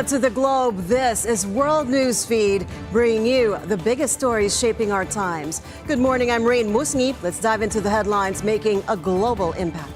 To the globe, this is World Newsfeed, bringing you the biggest stories shaping our times. Good morning, I'm Raine Musñgi. Let's dive into the headlines making a global impact.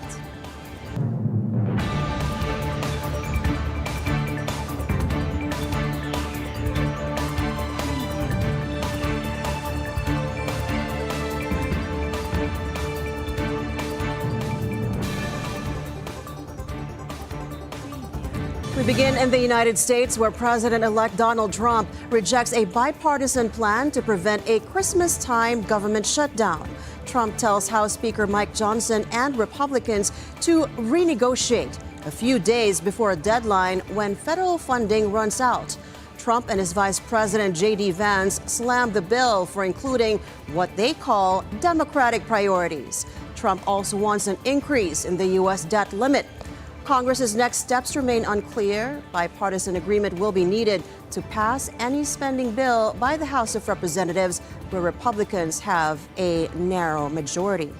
We begin in the United States, where President-elect Donald Trump rejects a bipartisan plan to prevent a Christmas-time government shutdown. Trump tells House Speaker Mike Johnson and Republicans to renegotiate a few days before a deadline when federal funding runs out. Trump and his Vice President J.D. Vance slammed the bill for including what they call Democratic priorities. Trump also wants an increase in the U.S. debt limit. Congress's next steps remain unclear. Bipartisan agreement will be needed to pass any spending bill by the House of Representatives, where Republicans have a narrow majority.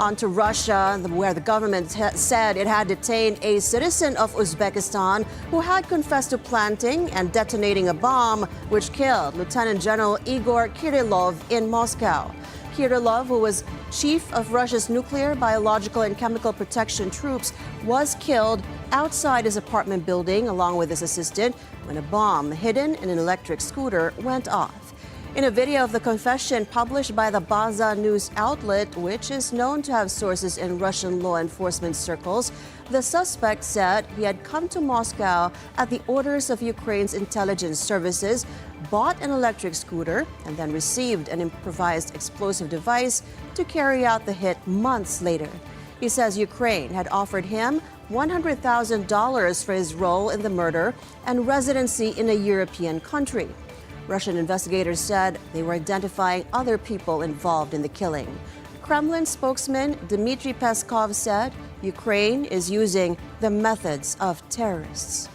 On to Russia, where the government said it had detained a citizen of Uzbekistan who had confessed to planting and detonating a bomb which killed Lieutenant General Igor Kirillov in Moscow. Kirillov, who was chief of Russia's nuclear, biological, and chemical protection troops, was killed outside his apartment building along with his assistant when a bomb hidden in an electric scooter went off. In a video of the confession published by the Baza news outlet, which is known to have sources in Russian law enforcement circles, the suspect said he had come to Moscow at the orders of Ukraine's intelligence services, bought an electric scooter, and then received an improvised explosive device to carry out the hit months later. He says Ukraine had offered him $100,000 for his role in the murder and residency in a European country. Russian investigators said they were identifying other people involved in the killing. Kremlin spokesman Dmitry Peskov said Ukraine is using the methods of terrorists.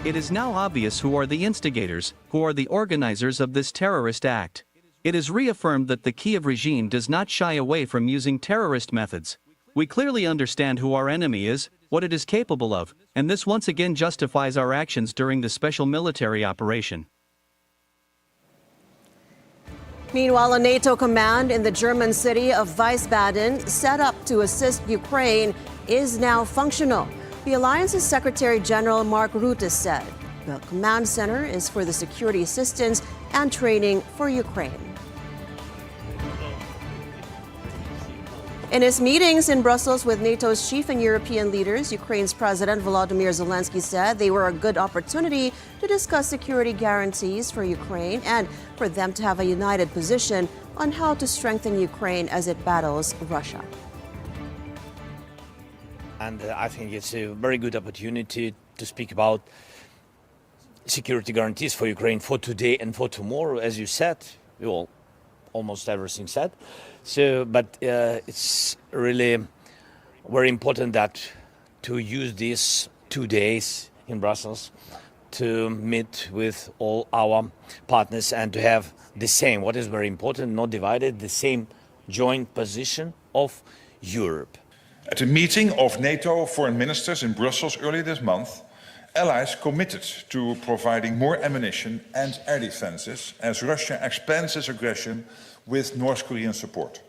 It is now obvious who are the instigators, who are the organizers of this terrorist act. It is reaffirmed that the Kiev regime does not shy away from using terrorist methods. We clearly understand who our enemy is, what it is capable of, and this once again justifies our actions during the special military operation. Meanwhile, a NATO command in the German city of Wiesbaden, set up to assist Ukraine, is now functional. The alliance's Secretary General Mark Rutte said the command center is for the security assistance and training for Ukraine. In his meetings in Brussels with NATO's chief and European leaders, Ukraine's President Volodymyr Zelensky said they were a good opportunity to discuss security guarantees for Ukraine and for them to have a united position on how to strengthen Ukraine as it battles Russia. And I think it's a very good opportunity to speak about security guarantees for Ukraine for today and for tomorrow, as you said. Well, almost everything said. But it's really very important that to use these 2 days in Brussels to meet with all our partners and to have the same, what is very important, not divided, the same joint position of Europe. At a meeting of NATO foreign ministers in Brussels earlier this month, allies committed to providing more ammunition and air defenses as Russia expands its aggression with North Korean support.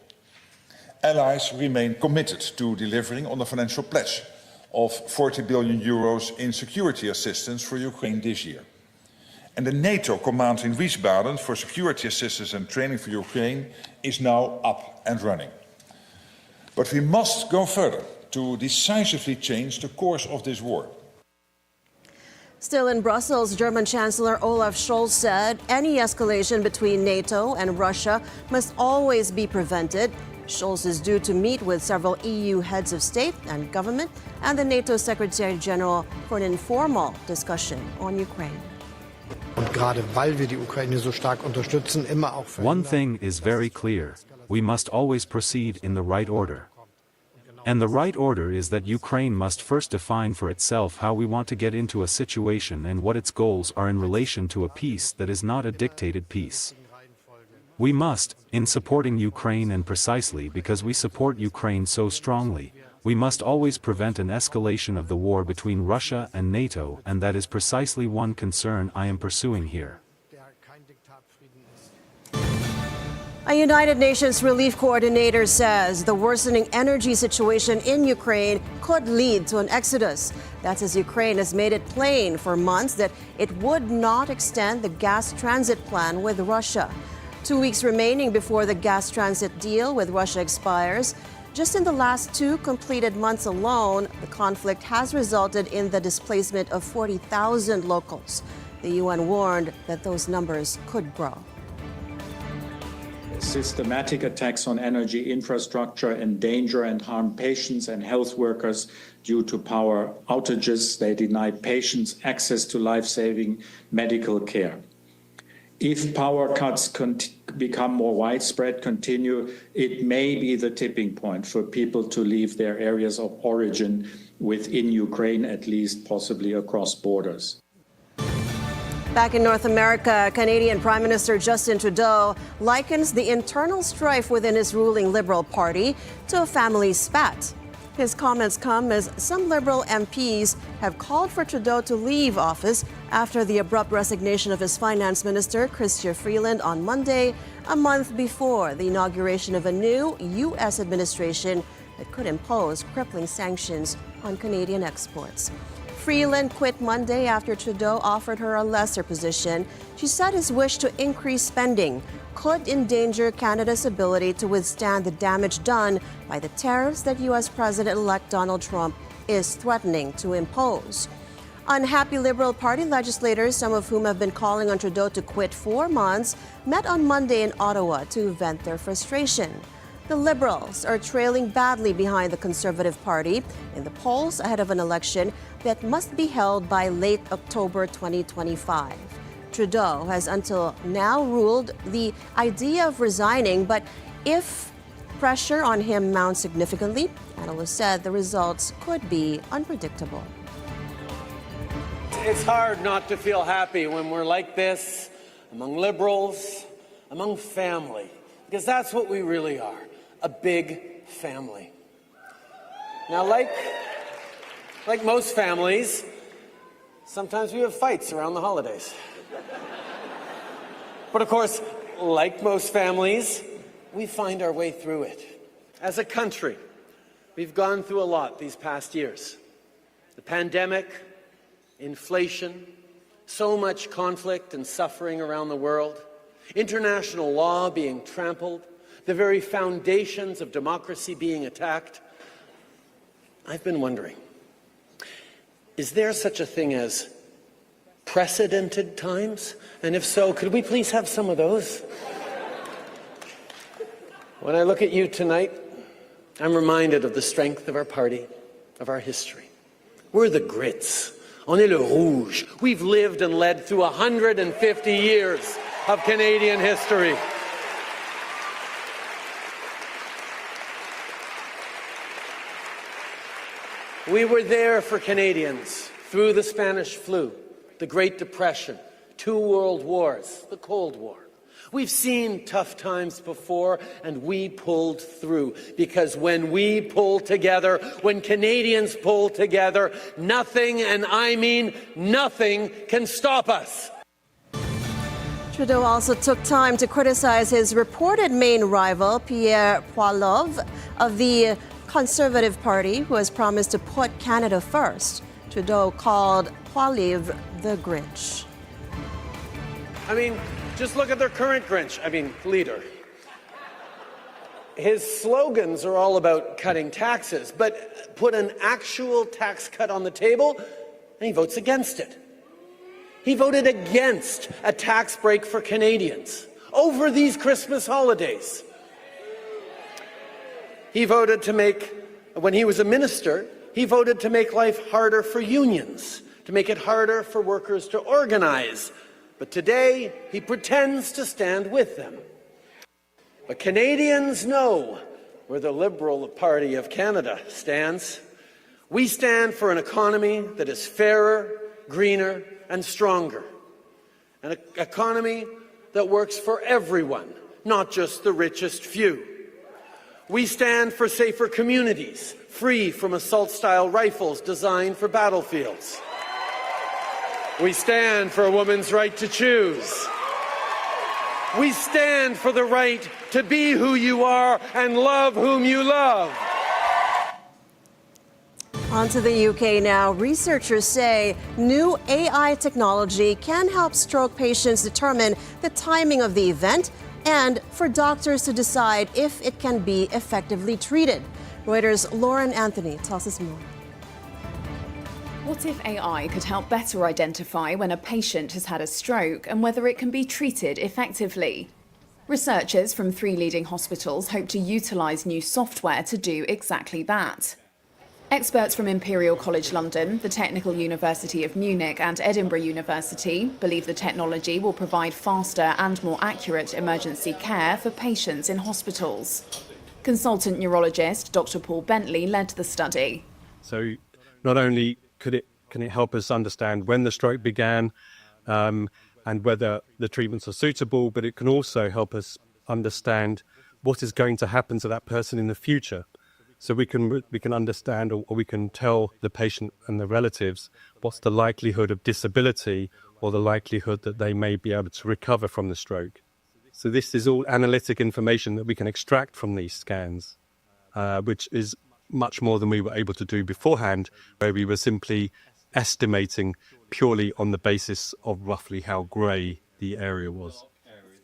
Allies remain committed to delivering on the financial pledge of 40 billion euros in security assistance for Ukraine this year. And the NATO command in Wiesbaden for security assistance and training for Ukraine is now up and running. But we must go further to decisively change the course of this war. Still in Brussels, German Chancellor Olaf Scholz said any escalation between NATO and Russia must always be prevented. Scholz is due to meet with several EU heads of state and government and the NATO Secretary General for an informal discussion on Ukraine. One thing is very clear. We must always proceed in the right order. And the right order is that Ukraine must first define for itself how we want to get into a situation and what its goals are in relation to a peace that is not a dictated peace. We must, in supporting Ukraine and precisely because we support Ukraine so strongly, We must always prevent an escalation of the war between Russia and NATO, and that is precisely one concern I am pursuing here. A United Nations relief coordinator says the worsening energy situation in Ukraine could lead to an exodus. That's as Ukraine has made it plain for months that it would not extend the gas transit plan with Russia. 2 weeks remaining before the gas transit deal with Russia expires. Just in the last 2 completed months alone, the conflict has resulted in the displacement of 40,000 locals. The UN warned that those numbers could grow. Systematic attacks on energy infrastructure endanger and harm patients and health workers due to power outages. They deny patients access to life-saving medical care. If power cuts become more widespread, it may be the tipping point for people to leave their areas of origin within Ukraine, at least possibly across borders. Back in North America, Canadian Prime Minister Justin Trudeau likens the internal strife within his ruling Liberal Party to a family spat. His comments come as some Liberal MPs have called for Trudeau to leave office after the abrupt resignation of his Finance Minister, Chrystia Freeland, on Monday, a month before the inauguration of a new U.S. administration that could impose crippling sanctions on Canadian exports. Freeland quit Monday after Trudeau offered her a lesser position. She said his wish to increase spending could endanger Canada's ability to withstand the damage done by the tariffs that U.S. President-elect Donald Trump is threatening to impose. Unhappy Liberal Party legislators, some of whom have been calling on Trudeau to quit for months, met on Monday in Ottawa to vent their frustration. The Liberals are trailing badly behind the Conservative Party in the polls ahead of an election that must be held by late October 2025. Trudeau has until now ruled the idea of resigning, but if pressure on him mounts significantly, analysts said the results could be unpredictable. It's hard not to feel happy when we're like this, among Liberals, among family, because that's what we really are. A big family. Now, like most families, sometimes we have fights around the holidays. But of course, like most families, we find our way through it. As a country, we've gone through a lot these past years. The pandemic, inflation, so much conflict and suffering around the world, international law being trampled, the very foundations of democracy being attacked. I've been wondering, is there such a thing as precedented times? And if so, could we please have some of those? When I look at you tonight, I'm reminded of the strength of our party, of our history. We're the grits. On est le rouge. We've lived and led through 150 years of Canadian history. We were there for Canadians through the Spanish flu, the Great Depression, 2 world wars, the Cold War. We've seen tough times before, and we pulled through, because when we pull together, when Canadians pull together, nothing, and I mean nothing, can stop us. Trudeau also took time to criticize his reported main rival, Pierre Poilievre, of the Conservative Party, who has promised to put Canada first. Trudeau called Poilievre the Grinch. I mean, just look at their current leader. His slogans are all about cutting taxes, but put an actual tax cut on the table, and he votes against it. He voted against a tax break for Canadians over these Christmas holidays. He voted to make, when he was a minister, he voted to make life harder for unions, to make it harder for workers to organize. But today, he pretends to stand with them. But Canadians know where the Liberal Party of Canada stands. We stand for an economy that is fairer, greener, and stronger. An economy that works for everyone, not just the richest few. We stand for safer communities, free from assault-style rifles designed for battlefields. We stand for a woman's right to choose. We stand for the right to be who you are and love whom you love. On to the UK now. Researchers say new AI technology can help stroke patients determine the timing of the event and for doctors to decide if it can be effectively treated. Reuters' Lauren Anthony tells us more. What if AI could help better identify when a patient has had a stroke and whether it can be treated effectively? Researchers from 3 leading hospitals hope to utilise new software to do exactly that. Experts from Imperial College London, the Technical University of Munich and Edinburgh University believe the technology will provide faster and more accurate emergency care for patients in hospitals. Consultant neurologist Dr. Paul Bentley led the study. So not only can it help us understand when the stroke began and whether the treatments are suitable, but it can also help us understand what is going to happen to that person in the future. So we can understand or we can tell the patient and the relatives what's the likelihood of disability or the likelihood that they may be able to recover from the stroke. So this is all analytic information that we can extract from these scans, which is much more than we were able to do beforehand, where we were simply estimating purely on the basis of roughly how grey the area was.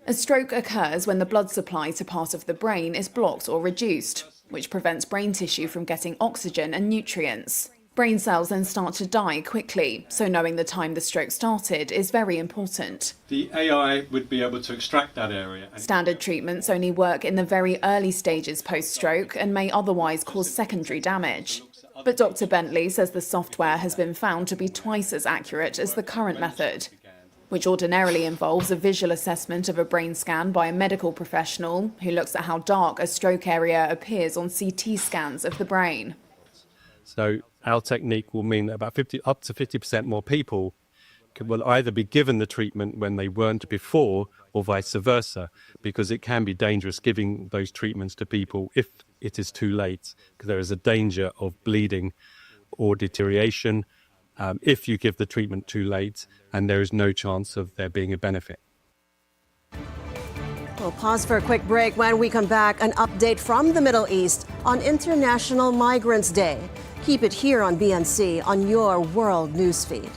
A stroke occurs when the blood supply to part of the brain is blocked or reduced, which prevents brain tissue from getting oxygen and nutrients. Brain cells then start to die quickly, so knowing the time the stroke started is very important. The AI would be able to extract that area. Standard treatments only work in the very early stages post-stroke and may otherwise cause secondary damage. But Dr. Bentley says the software has been found to be twice as accurate as the current method, which ordinarily involves a visual assessment of a brain scan by a medical professional who looks at how dark a stroke area appears on CT scans of the brain. So our technique will mean that up to 50% more people will either be given the treatment when they weren't before or vice versa, because it can be dangerous giving those treatments to people if it is too late, because there is a danger of bleeding or deterioration if you give the treatment too late and there is no chance of there being a benefit. We'll pause for a quick break. When we come back, an update from the Middle East on International Migrants Day. Keep it here on BNC on your World Newsfeed.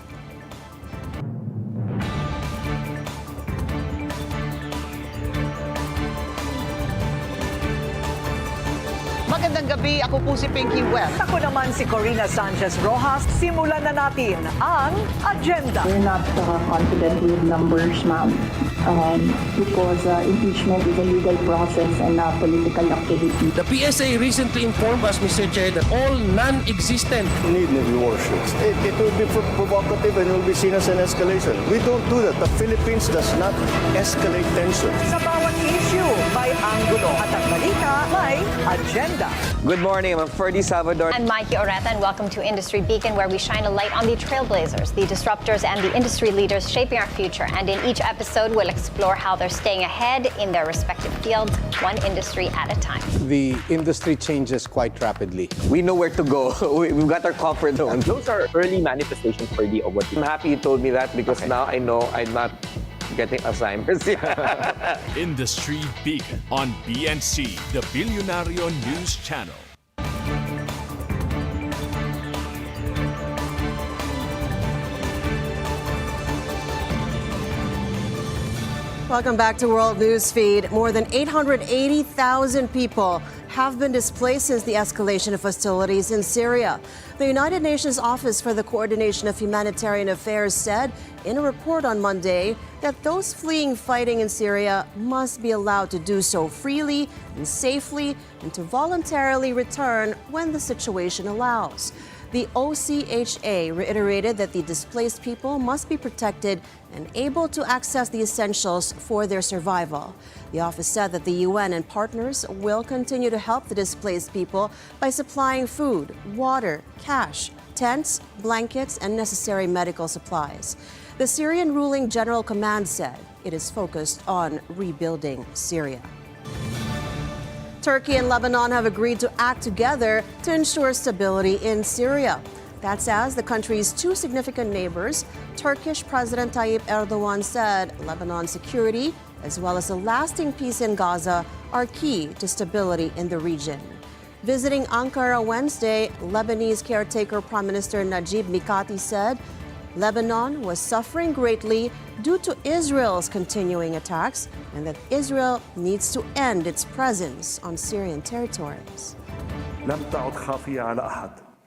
Magandang gabi, ako po si Pinky Webb. Ako naman si Corina Sanchez Rojas. Simulan na natin ang agenda. We're not confident with numbers, ma'am, because impeachment is a legal process and a political activity. The PSA recently informed us, Mr. Chair, that all non-existent need warships. It will be provocative and will be seen as an escalation. We don't do that. The Philippines does not escalate tension. Sa bawat issue, may anggulo at ang balita, may agenda. Good morning, I'm Ferdy Salvador. I'm Mikey Oreta, and welcome to Industry Beacon, where we shine a light on the trailblazers, the disruptors, and the industry leaders shaping our future. And in each episode, we'll explore how they're staying ahead in their respective fields, one industry at a time. The industry changes quite rapidly. We know where to go. We've got our comfort zone. Those are early manifestations for the award. I'm happy you told me that because now I know I'm not getting Alzheimer's. Industry Beacon on BNC, the Bilyonaryo News Channel. Welcome back to World Newsfeed. More than 880,000 people have been displaced since the escalation of hostilities in Syria. The United Nations Office for the Coordination of Humanitarian Affairs said in a report on Monday that those fleeing fighting in Syria must be allowed to do so freely and safely and to voluntarily return when the situation allows. The OCHA reiterated that the displaced people must be protected and able to access the essentials for their survival. The office said that the UN and partners will continue to help the displaced people by supplying food, water, cash, tents, blankets, and necessary medical supplies. The Syrian ruling General Command said it is focused on rebuilding Syria. Turkey and Lebanon have agreed to act together to ensure stability in Syria. That's as the country's two significant neighbors, Turkish President Tayyip Erdogan said Lebanon's security, as well as a lasting peace in Gaza, are key to stability in the region. Visiting Ankara Wednesday, Lebanese caretaker Prime Minister Najib Mikati said Lebanon was suffering greatly due to Israel's continuing attacks and that Israel needs to end its presence on Syrian territories.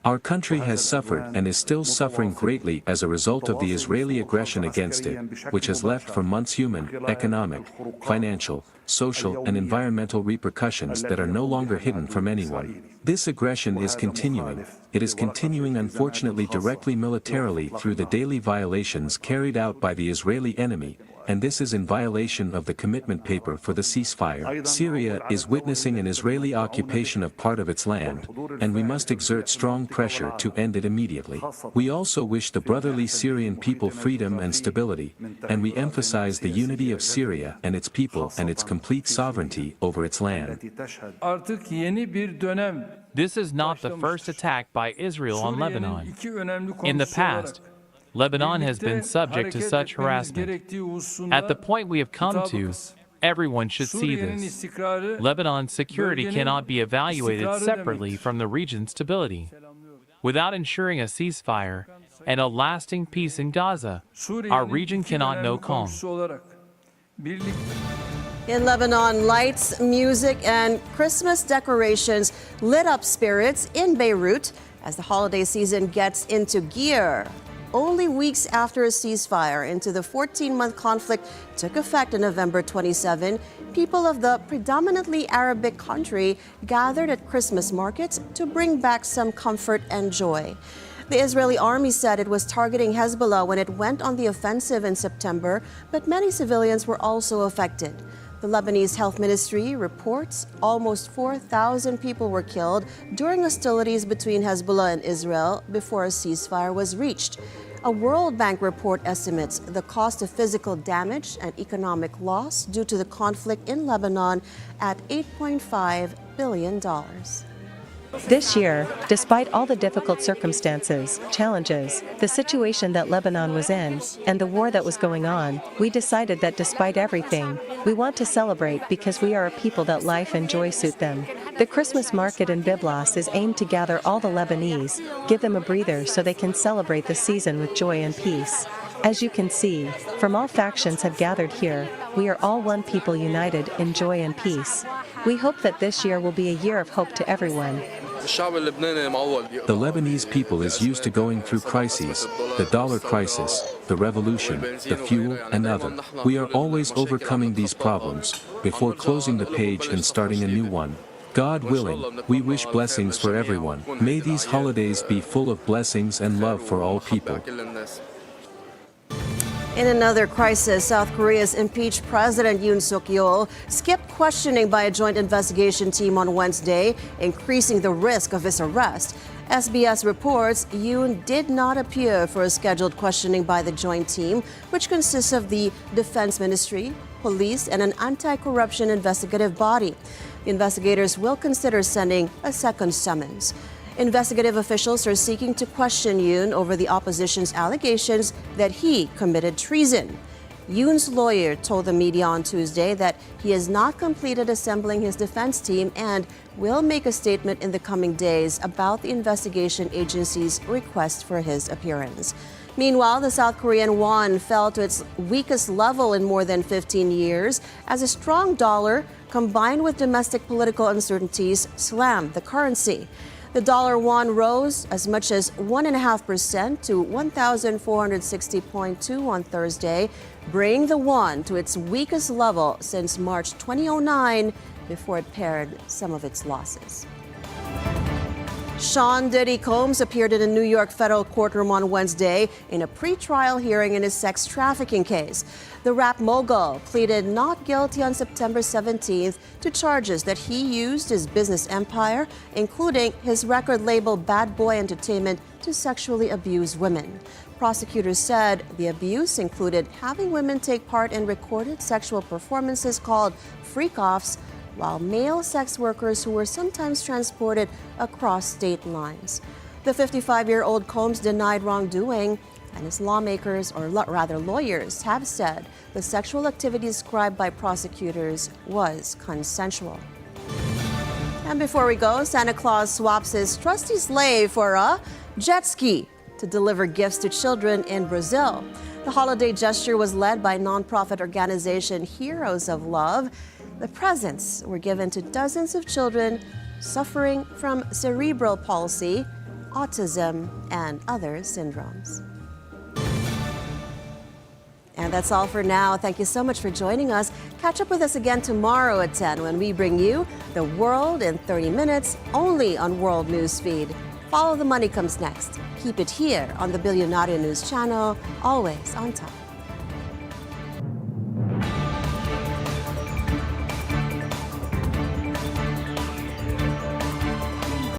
Our country has suffered and is still suffering greatly as a result of the Israeli aggression against it, which has left for months human, economic, financial, social and environmental repercussions that are no longer hidden from anyone. This aggression is continuing. It is continuing unfortunately directly militarily through the daily violations carried out by the Israeli enemy, and this is in violation of the commitment paper for the ceasefire. Syria is witnessing an Israeli occupation of part of its land, and we must exert strong pressure to end it immediately. We also wish the brotherly Syrian people freedom and stability, and we emphasize the unity of Syria and its people and its complete sovereignty over its land. This is not the first attack by Israel on Lebanon. In the past, Lebanon has been subject to such harassment. At the point we have come to, everyone should see this. Lebanon's security cannot be evaluated separately from the region's stability. Without ensuring a ceasefire and a lasting peace in Gaza, our region cannot know calm. In Lebanon, lights, music, and Christmas decorations lit up spirits in Beirut as the holiday season gets into gear. Only weeks after a ceasefire into the 14-month conflict took effect on November 27, people of the predominantly Arabic country gathered at Christmas markets to bring back some comfort and joy. The Israeli army said it was targeting Hezbollah when it went on the offensive in September, but many civilians were also affected. The Lebanese Health Ministry reports almost 4,000 people were killed during hostilities between Hezbollah and Israel before a ceasefire was reached. A World Bank report estimates the cost of physical damage and economic loss due to the conflict in Lebanon at $8.5 billion. This year, despite all the difficult circumstances, challenges, the situation that Lebanon was in, and the war that was going on, we decided that despite everything, we want to celebrate because we are a people that life and joy suit them. The Christmas market in Byblos is aimed to gather all the Lebanese, give them a breather so they can celebrate the season with joy and peace. As you can see, from all factions have gathered here, we are all one people united in joy and peace. We hope that this year will be a year of hope to everyone. The Lebanese people is used to going through crises, the dollar crisis, the revolution, the fuel, and other. We are always overcoming these problems before closing the page and starting a new one. God willing, we wish blessings for everyone. May these holidays be full of blessings and love for all people. In another crisis, South Korea's impeached President Yoon Suk-yeol skipped questioning by a joint investigation team on Wednesday, increasing the risk of his arrest. SBS reports Yoon did not appear for a scheduled questioning by the joint team, which consists of the Defense Ministry, police, and an anti-corruption investigative body. The investigators will consider sending a second summons. Investigative officials are seeking to question Yoon over the opposition's allegations that he committed treason. Yoon's lawyer told the media on Tuesday that he has not completed assembling his defense team and will make a statement in the coming days about the investigation agency's request for his appearance. Meanwhile, the South Korean won fell to its weakest level in more than 15 years as a strong dollar combined with domestic political uncertainties slammed the currency. The dollar won rose as much as 1.5% to 1,460.2 on Thursday, bringing the won to its weakest level since March 2009 before it pared some of its losses. Sean Diddy Combs appeared in a New York federal courtroom on Wednesday in a pre-trial hearing in his sex trafficking case. The rap mogul pleaded not guilty on September 17th to charges that he used his business empire, including his record label Bad Boy Entertainment, to sexually abuse women. Prosecutors said the abuse included having women take part in recorded sexual performances called freak-offs, while male sex workers who were sometimes transported across state lines. The 55-year-old Combs denied wrongdoing, and his lawmakers, or rather lawyers, have said the sexual activity described by prosecutors was consensual. And before we go, Santa Claus swaps his trusty sleigh for a jet ski to deliver gifts to children in Brazil. The holiday gesture was led by nonprofit organization Heroes of Love. The presents were given to dozens of children suffering from cerebral palsy, autism, and other syndromes. And that's all for now. Thank you so much for joining us. Catch up with us again tomorrow at 10 when we bring you The World in 30 Minutes, only on World Newsfeed. Follow the Money comes next. Keep it here on the Bilyonaryo News Channel, always on time.